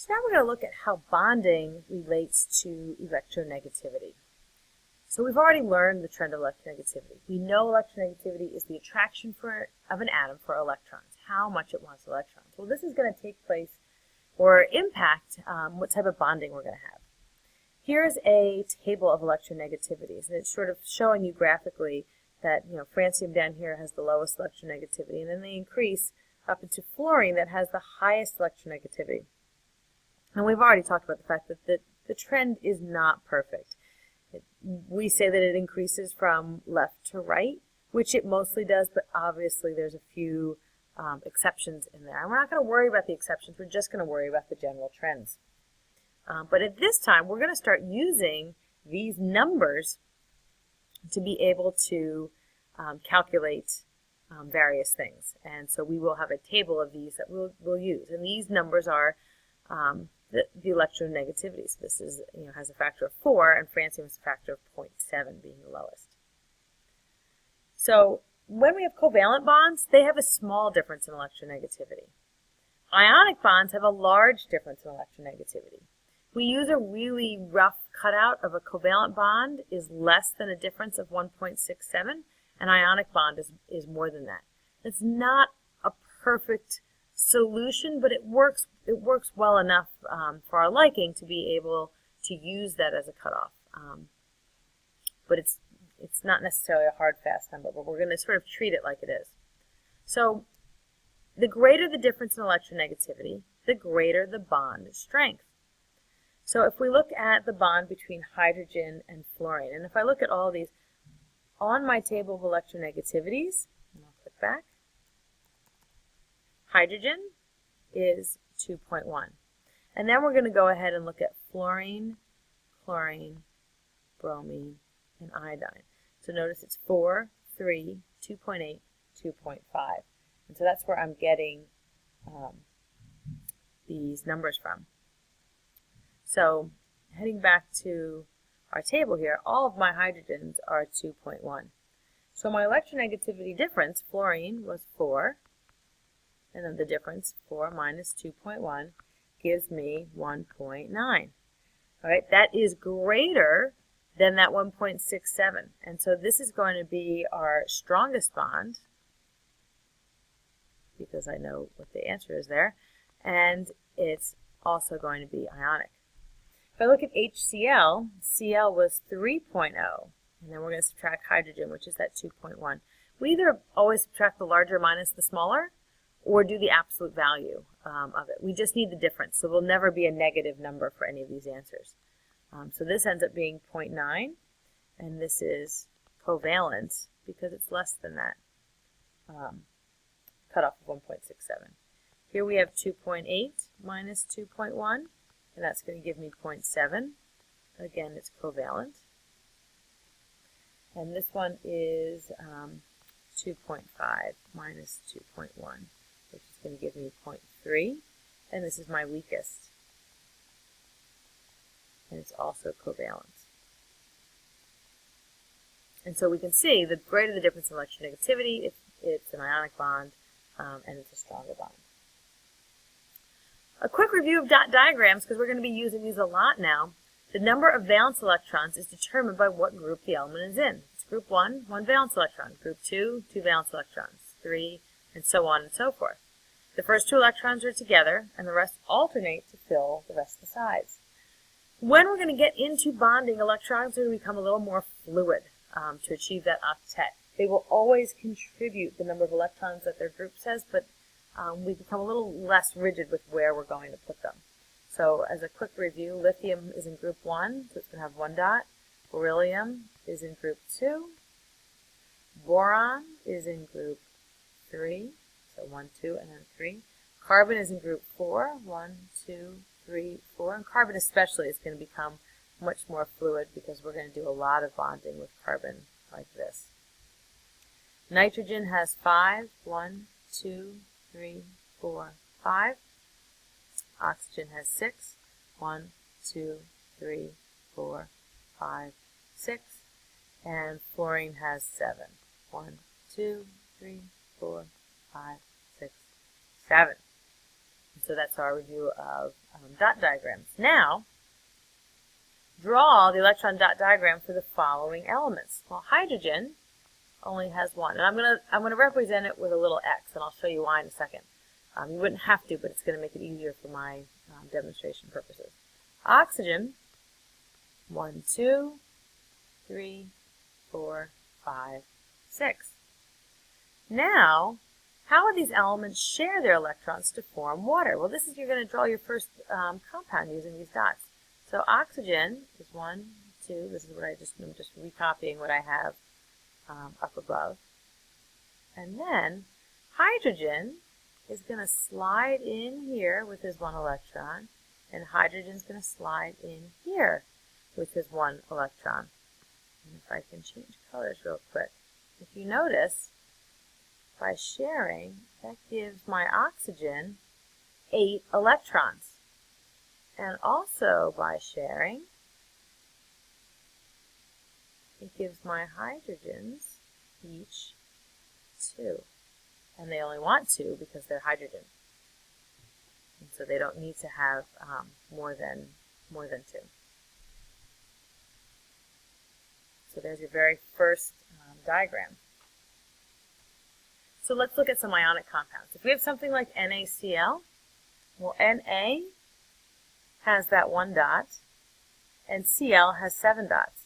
So now we're going to look at how bonding relates to electronegativity. So we've already learned the trend of electronegativity. We know electronegativity is the attraction of an atom for electrons, how much it wants electrons. Well, this is going to take place or impact what type of bonding we're going to have. Here's a table of electronegativities, and it's sort of showing you graphically that, francium down here has the lowest electronegativity, and then they increase up into fluorine that has the highest electronegativity. And we've already talked about the fact that the trend is not perfect. We say that it increases from left to right, which it mostly does, but obviously there's a few exceptions in there. And we're not going to worry about the exceptions, we're just going to worry about the general trends. But at this time, we're going to start using these numbers to be able to calculate various things. And so we will have a table of these that we'll use. And these numbers are the electronegativity. So this is, has a factor of 4, and francium has a factor of 0.7 being the lowest. So when we have covalent bonds, they have a small difference in electronegativity. Ionic bonds have a large difference in electronegativity. We use a really rough cutout of a covalent bond is less than a difference of 1.67. An ionic bond is more than that. It's not a perfect solution, but it works well enough for our liking to be able to use that as a cutoff. But it's not necessarily a hard, fast number, but we're going to sort of treat it like it is. So the greater the difference in electronegativity, the greater the bond strength. So if we look at the bond between hydrogen and fluorine, and if I look at all of these, on my table of electronegativities, and I'll click back, hydrogen is 2.1. And then we're going to go ahead and look at fluorine, chlorine, bromine, and iodine. So notice it's 4, 3, 2.8, 2.5. And so that's where I'm getting these numbers from. So heading back to our table here, all of my hydrogens are 2.1. So my electronegativity difference, fluorine, was 4. And then the difference, 4 minus 2.1, gives me 1.9. All right, that is greater than that 1.67. And so this is going to be our strongest bond, because I know what the answer is there. And it's also going to be ionic. If I look at HCl, Cl was 3.0, and then we're going to subtract hydrogen, which is that 2.1. We either always subtract the larger minus the smaller, or do the absolute value of it. We just need the difference, so there will never be a negative number for any of these answers. So this ends up being 0.9, and this is covalent because it's less than that cutoff of 1.67. Here we have 2.8 minus 2.1. And that's going to give me 0.7. Again, it's covalent. And this one is 2.5 minus 2.1, which is going to give me 0.3. And this is my weakest. And it's also covalent. And so we can see the greater the difference in electronegativity, it's an ionic bond, and it's a stronger bond. A quick review of dot diagrams, because we're going to be using these a lot now. The number of valence electrons is determined by what group the element is in. It's group 1, 1 valence electron. Group 2, 2 valence electrons. 3, and so on and so forth. The first 2 electrons are together, and the rest alternate to fill the rest of the sides. When we're going to get into bonding, electrons are going to become a little more fluid to achieve that octet. They will always contribute the number of electrons that their group says, but we become a little less rigid with where we're going to put them. So as a quick review, lithium is in group 1, so it's going to have 1 dot. Beryllium is in group 2. Boron is in group 3, so 1, 2, and then 3. Carbon is in group 4, 1, 2, 3, 4. And carbon especially is going to become much more fluid because we're going to do a lot of bonding with carbon like this. Nitrogen has 5, 1, 2, 3, 4, 5. Oxygen has 6. 1, 2, 3, 4, 5, 6. And fluorine has 7. 1, 2, 3, 4, 5, 6, 7. So that's our review of dot diagrams. Now, draw the electron dot diagram for the following elements. Well, hydrogen only has one, and I'm gonna represent it with a little X, and I'll show you why in a second. You wouldn't have to, but it's going to make it easier for my demonstration purposes. Oxygen, 1, 2, 3, 4, 5, 6. Now, how would these elements share their electrons to form water? Well, this is, you're going to draw your first compound using these dots. So oxygen is 1, 2. This is what I'm just recopying what I have up above. And then hydrogen is going to slide in here with his 1 electron, and hydrogen is going to slide in here with his 1 electron. And if I can change colors real quick, if you notice, by sharing, that gives my oxygen 8 electrons. And also by sharing, it gives my hydrogens each 2. And they only want 2 because they're hydrogen. And so they don't need to have more than 2. So there's your very first diagram. So let's look at some ionic compounds. If we have something like NaCl, well, Na has that 1 dot, and Cl has 7 dots.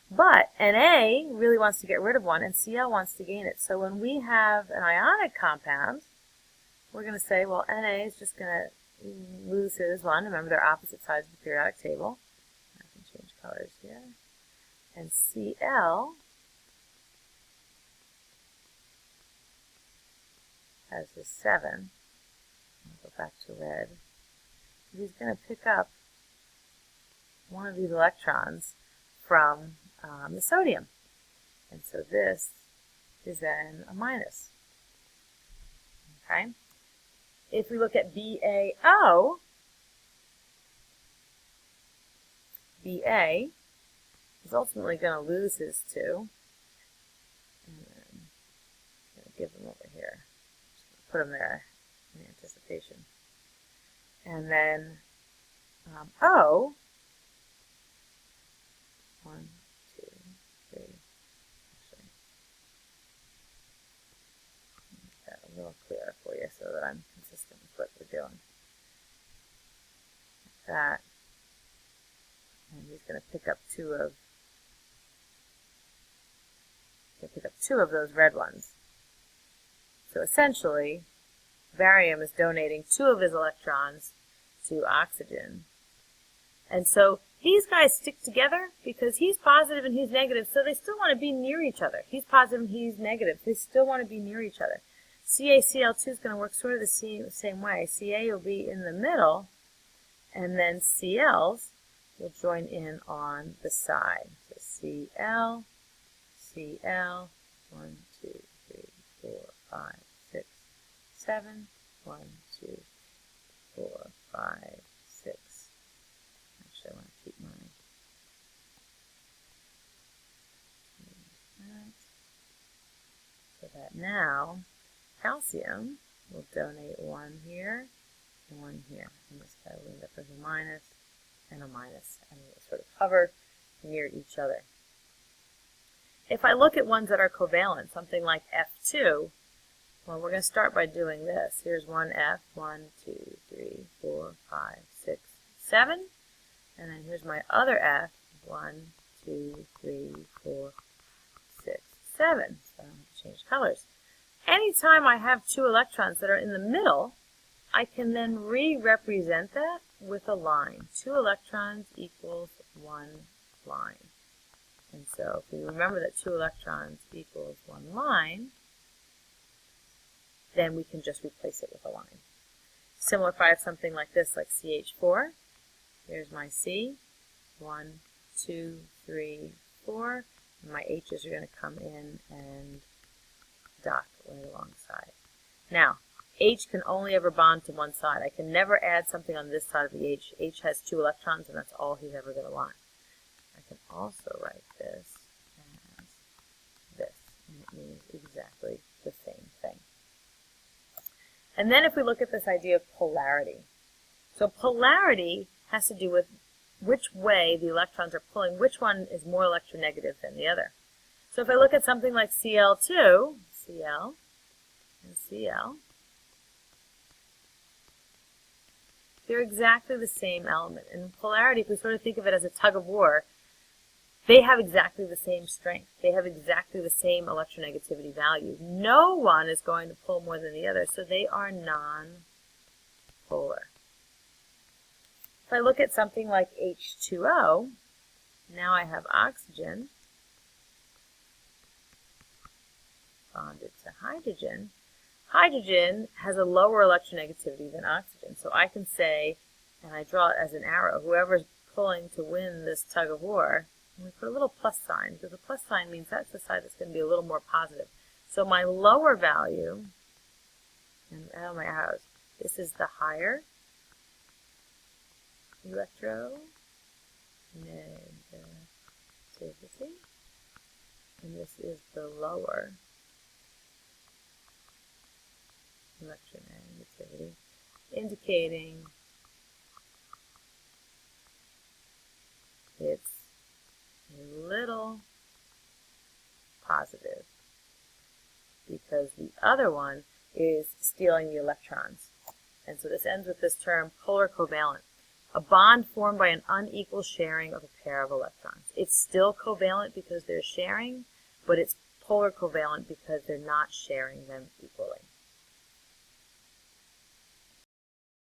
But Na really wants to get rid of 1, and Cl wants to gain it. So when we have an ionic compound, we're going to say, well, Na is just going to lose his 1. Remember, they're opposite sides of the periodic table. I can change colors here. And Cl has his 7. I'll go back to red. He's going to pick up one of these electrons from the sodium. And so this is then a minus. Okay? If we look at BaO, Ba is ultimately going to lose his 2. And then I'm going to give them over here. Just put them there in anticipation. And then O, 1, 2, 3, actually, make that a little clearer for you so that I'm consistent with what we're doing. Like that. And he's going to pick up two of those red ones. So essentially, barium is donating 2 of his electrons to oxygen. And so these guys stick together because he's positive and he's negative, so they still want to be near each other. He's positive and he's negative. They still want to be near each other. CaCl2 is going to work sort of the same way. Ca will be in the middle, and then Cl's will join in on the side. So Cl, Cl, 1, 2, 3, 4, 5, 6, 7, 1, 2, 4, 5, 6. Actually, I want to keep mine. So that now calcium will donate 1 here and 1 here. And this guy will end up as a minus and a minus. And they sort of hover near each other. If I look at ones that are covalent, something like F2, well, we're going to start by doing this. Here's one F, 1, 2, 3, 4, 5, 6, 7. And then here's my other F, 1, 2, 3, 4, 6, 7. So I'm going to change colors. Anytime I have 2 electrons that are in the middle, I can then re-represent that with a line. 2 electrons equals 1 line. And so if we remember that 2 electrons equals 1 line, then we can just replace it with a line. Similar if I have something like this, like CH4. Here's my C. 1, 2, 3, 4. And my H's are going to come in and dock right alongside. Now, H can only ever bond to one side. I can never add something on this side of the H. H has 2 electrons, and that's all he's ever going to want. I can also write this as this, and it means exactly the same thing. And then if we look at this idea of polarity. So polarity has to do with which way the electrons are pulling, which one is more electronegative than the other. So if I look at something like Cl2, Cl and Cl, they're exactly the same element. And polarity, if we sort of think of it as a tug of war, they have exactly the same strength. They have exactly the same electronegativity value. No one is going to pull more than the other, so they are non-polar. If I look at something like H2O, now I have oxygen bonded to hydrogen. Hydrogen has a lower electronegativity than oxygen, so I can say, and I draw it as an arrow, whoever's pulling to win this tug of war, and we put a little plus sign, because the plus sign means that's the side that's going to be a little more positive. So my lower value, and oh my arrows, this is the higher electronegativity, and this is the lower electronegativity, indicating it's a little positive because the other one is stealing the electrons. And so this ends with this term polar covalent, a bond formed by an unequal sharing of a pair of electrons. It's still covalent because they're sharing, but it's polar covalent because they're not sharing them equally.